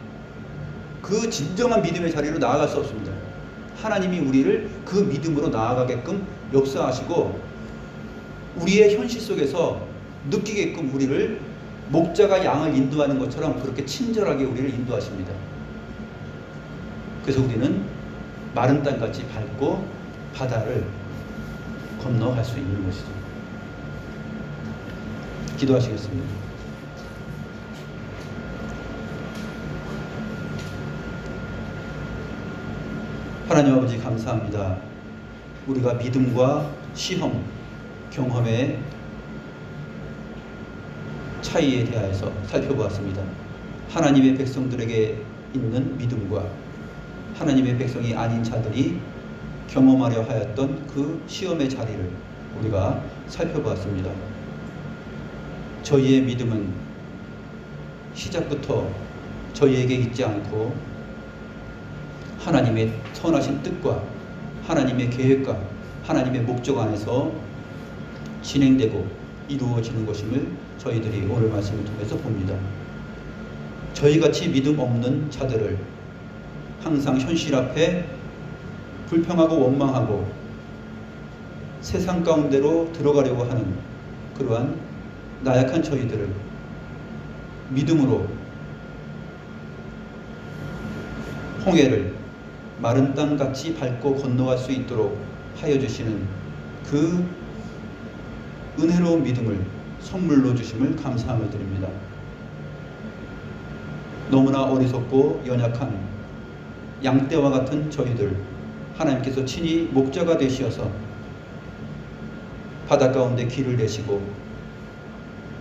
그 진정한 믿음의 자리로 나아갈 수 없습니다. 하나님이 우리를 그 믿음으로 나아가게끔 역사하시고 우리의 현실 속에서 느끼게끔 우리를 목자가 양을 인도하는 것처럼 그렇게 친절하게 우리를 인도하십니다. 그래서 우리는 마른 땅같이 밟고 바다를 건너갈 수 있는 것이죠. 기도하시겠습니다. 하나님 아버지 감사합니다. 우리가 믿음과 시험, 경험의 차이에 대하여서 살펴보았습니다. 하나님의 백성들에게 있는 믿음과 하나님의 백성이 아닌 자들이 경험하려 하였던 그 시험의 자리를 우리가 살펴보았습니다. 저희의 믿음은 시작부터 저희에게 있지 않고 하나님의 선하신 뜻과 하나님의 계획과 하나님의 목적 안에서 진행되고 이루어지는 것임을 저희들이 오늘 말씀을 통해서 봅니다. 저희같이 믿음 없는 자들을 항상 현실 앞에 불평하고 원망하고 세상 가운데로 들어가려고 하는 그러한 나약한 저희들을 믿음으로 홍해를 마른 땅같이 밟고 건너갈 수 있도록 하여 주시는 그 은혜로운 믿음을 선물로 주심을 감사함을 드립니다. 너무나 어리석고 연약한 양떼와 같은 저희들 하나님께서 친히 목자가 되시어서 바다 가운데 길을 내시고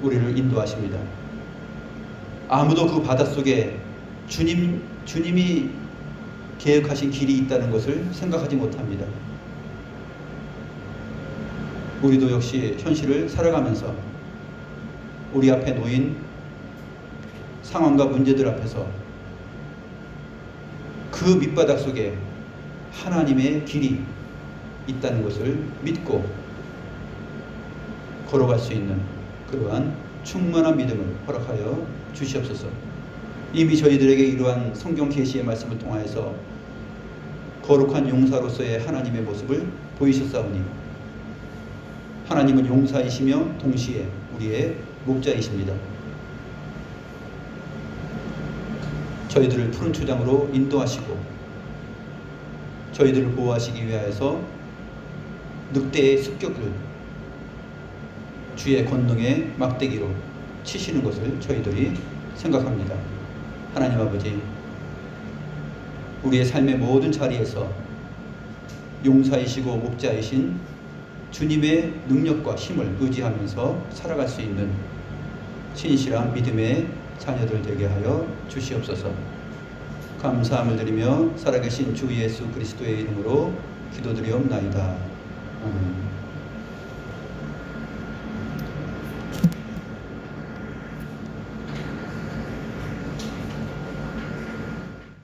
우리를 인도하십니다. 아무도 그 바닷속에 주님이 계획하신 길이 있다는 것을 생각하지 못합니다. 우리도 역시 현실을 살아가면서 우리 앞에 놓인 상황과 문제들 앞에서 그 밑바닥 속에 하나님의 길이 있다는 것을 믿고 걸어갈 수 있는 그러한 충만한 믿음을 허락하여 주시옵소서. 이미 저희들에게 이러한 성경 계시의 말씀을 통하여서 거룩한 용사로서의 하나님의 모습을 보이셨사오니 하나님은 용사이시며 동시에 우리의 목자이십니다. 저희들을 푸른 초장으로 인도하시고 저희들을 보호하시기 위하여서 늑대의 습격을 주의 권능의 막대기로 치시는 것을 저희들이 생각합니다. 하나님 아버지, 우리의 삶의 모든 자리에서 용사이시고 목자이신 주님의 능력과 힘을 의지하면서 살아갈 수 있는 신실한 믿음의 자녀들 되게 하여 주시옵소서. 감사함을 드리며 살아계신 주 예수 그리스도의 이름으로 기도드리옵나이다. 아멘.